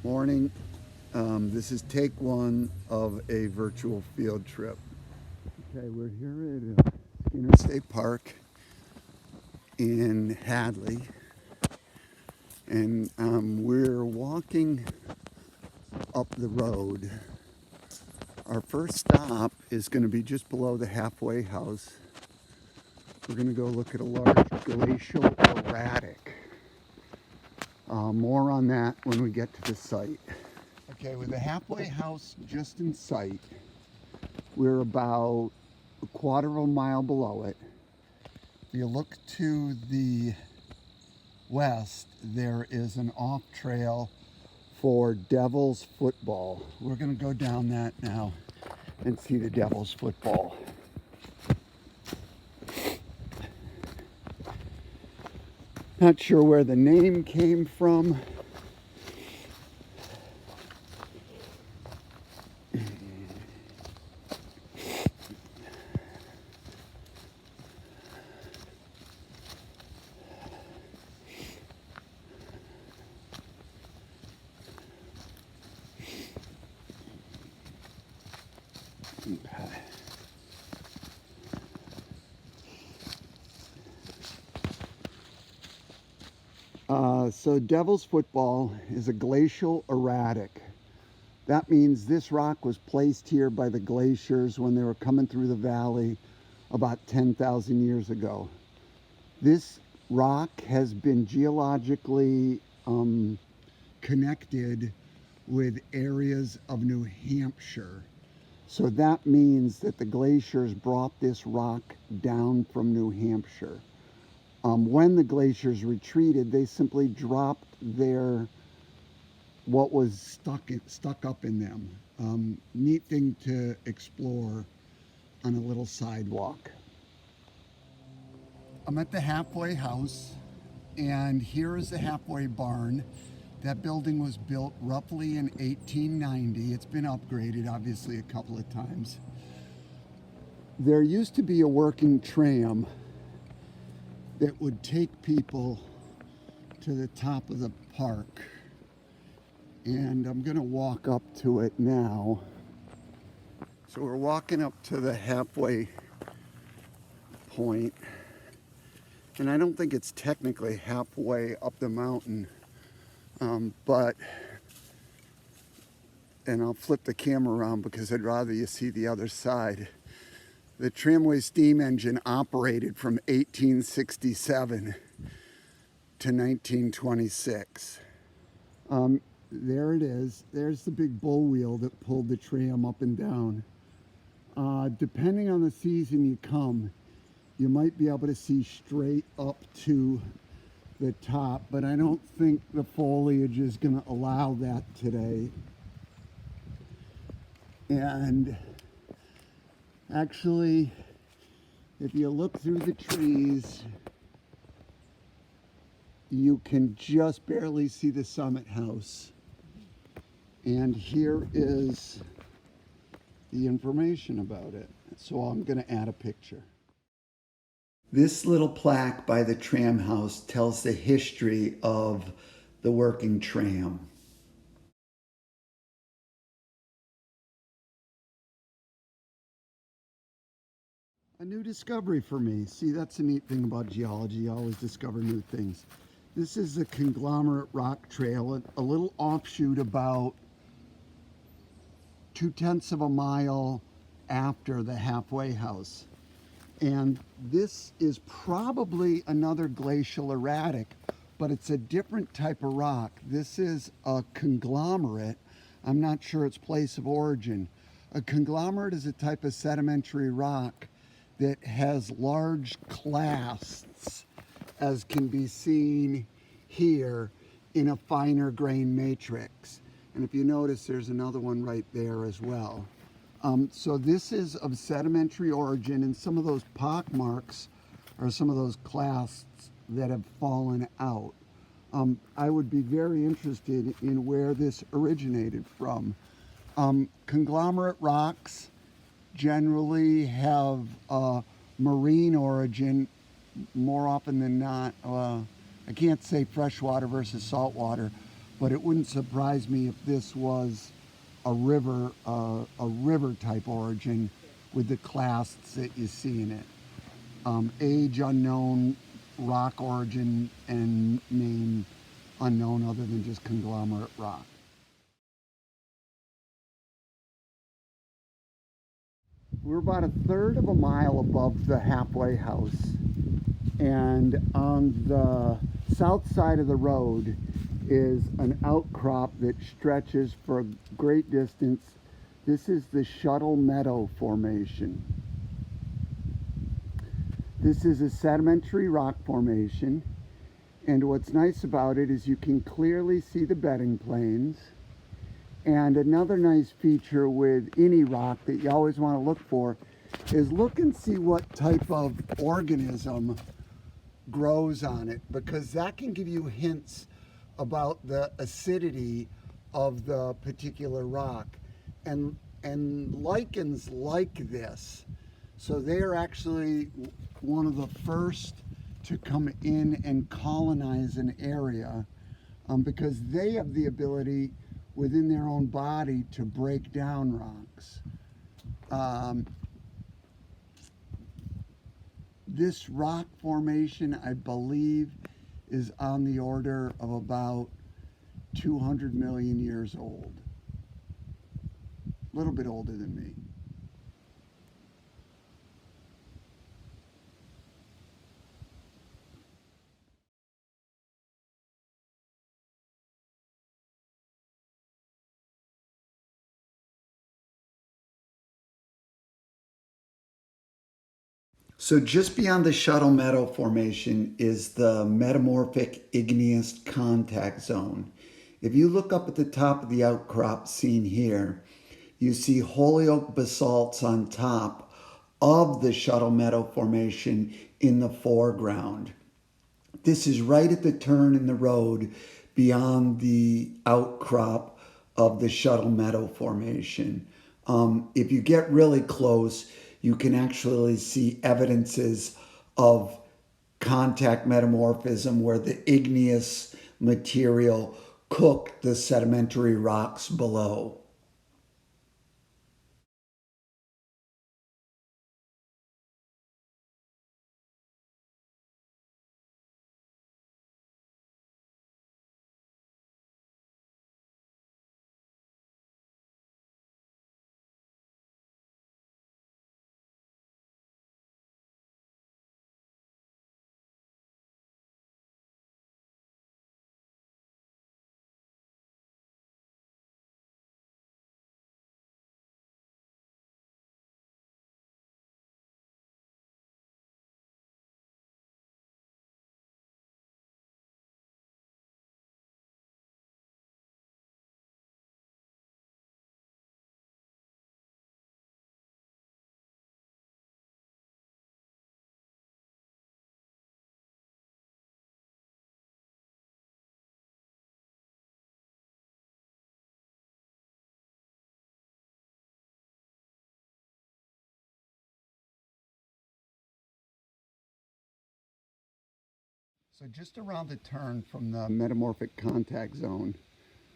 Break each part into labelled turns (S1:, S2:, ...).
S1: Morning. This is take one of a virtual field trip. Okay, we're here at Skinner State Park in Hadley, and we're walking up the road. Our first stop is going to be just below the halfway house. We're going to go look at a large glacial erratic. More on that when we get to the site. Okay, with the halfway house just in sight, we're about a quarter of a mile below it. If you look to the west, there is an off trail for Devil's Football. We're going to go down that now and see the Devil's Football. Not sure where the name came from. So Devil's Football is a glacial erratic. That means this rock was placed here by the glaciers when they were coming through the valley about 10,000 years ago. This rock has been geologically connected with areas of New Hampshire. So that means that the glaciers brought this rock down from New Hampshire. When the glaciers retreated, they simply dropped what was stuck up in them. Neat thing to explore on a little sidewalk. I'm at the halfway house, and here is the halfway barn. That building was built roughly in 1890. It's been upgraded, obviously, a couple of times. There used to be a working tram that would take people to the top of the park. And I'm gonna walk up to it now. So we're walking up to the halfway point. And I don't think it's technically halfway up the mountain, but, and I'll flip the camera around because I'd rather you see the other side. The tramway steam engine operated from 1867 to 1926. There it is. There's the big bull wheel that pulled the tram up and down. Depending on the season you come, you might be able to see straight up to the top, but I don't think the foliage is going to allow that today. And actually, if you look through the trees, you can just barely see the summit house. And here is the information about it. So I'm going to add a picture. This little plaque by the tram house tells the history of the working tram. A new discovery for me. See, that's a neat thing about geology. You always discover new things. This is a Conglomerate rock trail, a little offshoot about 2/10 of a mile after the halfway house. And this is probably another glacial erratic, but it's a different type of rock. This is a conglomerate. I'm not sure its place of origin. A conglomerate is a type of sedimentary rock that has large clasts, as can be seen here, in a finer grain matrix. And if you notice, there's another one right there as well. So this is of sedimentary origin, and some of those pock marks are some of those clasts that have fallen out. I would be very interested in where this originated from. Conglomerate rocks generally have marine origin more often than not. I can't say freshwater versus saltwater, but it wouldn't surprise me if this was a river type origin with the clasts that you see in it. Age unknown, rock origin and name unknown other than just conglomerate rock. We're about a third of a mile above the halfway house, and on the south side of the road is an outcrop that stretches for a great distance. This is the Shuttle Meadow formation. This is a sedimentary rock formation, and what's nice about it is you can clearly see the bedding planes. And another nice feature with any rock that you always want to look for is look and see what type of organism grows on it, because that can give you hints about the acidity of the particular rock. And lichens like this, so they are actually one of the first to come in and colonize an area, because they have the ability within their own body to break down rocks. This rock formation, I believe, is on the order of about 200 million years old. A little bit older than me. So just beyond the Shuttle Meadow formation is the metamorphic igneous contact zone. If you look up at the top of the outcrop seen here, you see Holyoke basalts on top of the Shuttle Meadow formation in the foreground. This is right at the turn in the road beyond the outcrop of the Shuttle Meadow formation. If you get really close, you can actually see evidences of contact metamorphism where the igneous material cooked the sedimentary rocks below. So just around the turn from the metamorphic contact zone,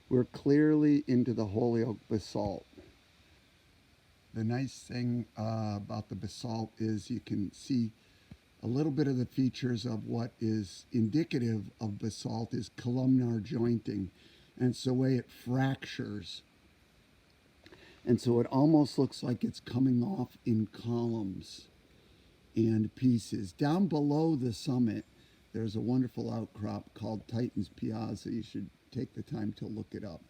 S1: we're clearly into the Holyoke basalt. The nice thing about the basalt is you can see a little bit of the features of what is indicative of basalt is columnar jointing, and it's the way it fractures. And so it almost looks like it's coming off in columns and pieces. Down below the summit, there's a wonderful outcrop called Titan's Piazza. You should take the time to look it up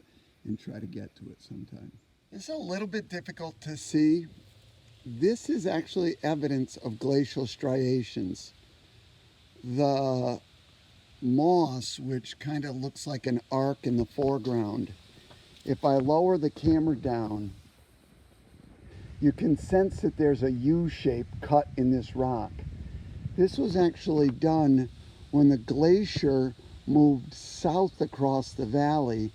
S1: and try to get to it sometime. It's a little bit difficult to see. This is actually evidence of glacial striations. The moss, which kind of looks like an arc in the foreground, if I lower the camera down, you can sense that there's a U shape cut in this rock. This was actually done when the glacier moved south across the valley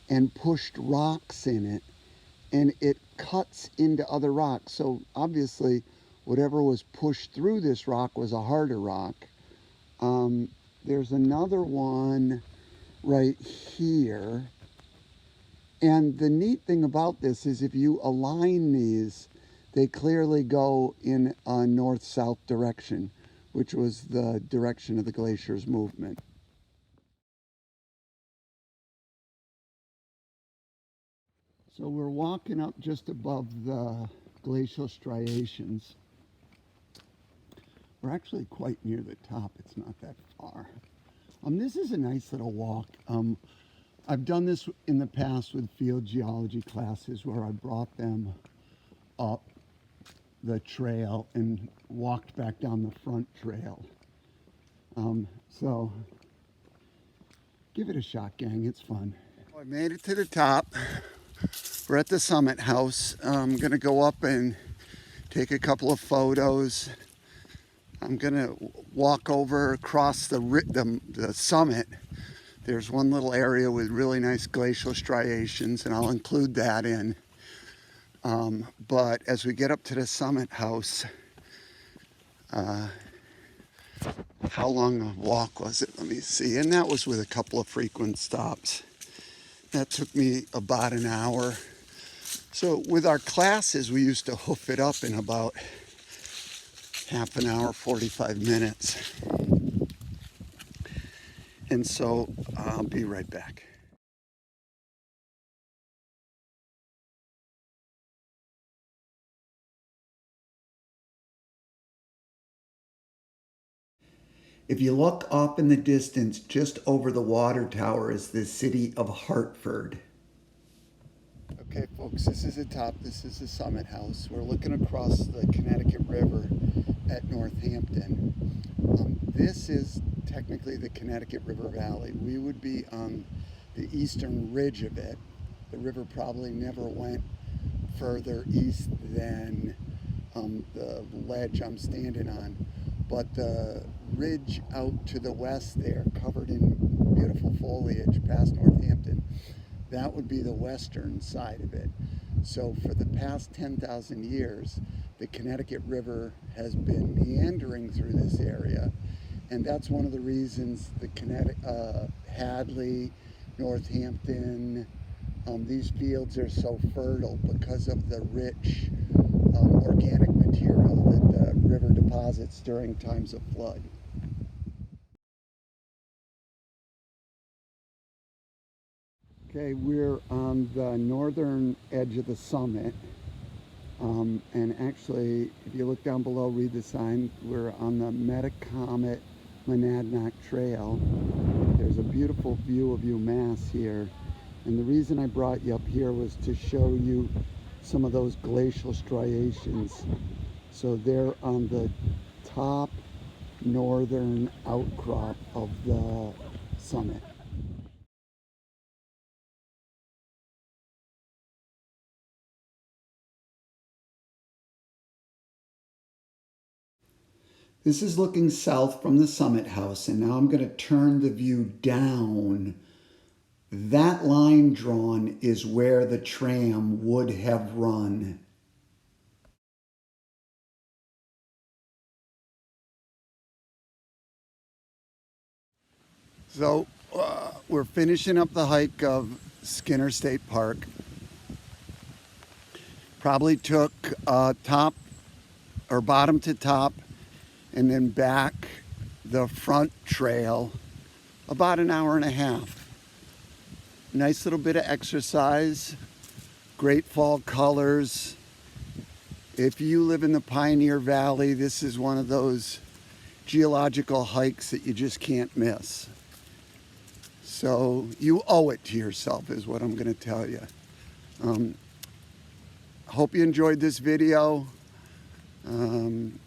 S1: and pushed rocks in it, and it cuts into other rocks. So obviously whatever was pushed through this rock was a harder rock. There's another one right here. And the neat thing about this is if you align these, they clearly go in a north-south direction, which was the direction of the glacier's movement. So we're walking up just above the glacial striations. We're actually quite near the top. It's not that far. This is a nice little walk. I've done this in the past with field geology classes where I brought them up the trail and walked back down the front trail. So give it a shot, gang. It's fun. I made it to the top. We're at the summit house. I'm gonna go up and take a couple of photos. I'm gonna walk over across the summit. There's one little area with really nice glacial striations, and I'll include that in. But as we get up to the summit house, how long a walk was it? Let me see. And that was with a couple of frequent stops. That took me about an hour. So with our classes, we used to hoof it up in about half an hour, 45 minutes. And so I'll be right back. If you look up in the distance, just over the water tower is the city of Hartford. Okay, folks, this is the top. This is the summit house. We're looking across the Connecticut River at Northampton. This is technically the Connecticut River Valley. We would be on the eastern ridge of it. The river probably never went further east than the ledge I'm standing on. But the ridge out to the west there, covered in beautiful foliage past Northampton, that would be the western side of it. So for the past 10,000 years, the Connecticut River has been meandering through this area. And that's one of the reasons the Hadley, Northampton, these fields are so fertile, because of the rich organic material that the river deposits during times of flood. Okay, we're on the northern edge of the summit. And actually, if you look down below, read the sign, we're on the Monadnock Trail. There's a beautiful view of UMass here. And the reason I brought you up here was to show you some of those glacial striations. So they're on the top northern outcrop of the summit. This is looking south from the summit house, and now I'm going to turn the view down. That line drawn is where the tram would have run. So we're finishing up the hike of Skinner State Park. Probably took top or bottom to top and then back the front trail about an hour and a half. Nice little bit of exercise, great fall colors. If you live in the Pioneer Valley, this is one of those geological hikes that you just can't miss. So you owe it to yourself is what I'm going to tell you. Hope you enjoyed this video.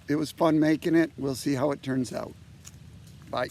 S1: It was fun making it. We'll see how it turns out. Bye.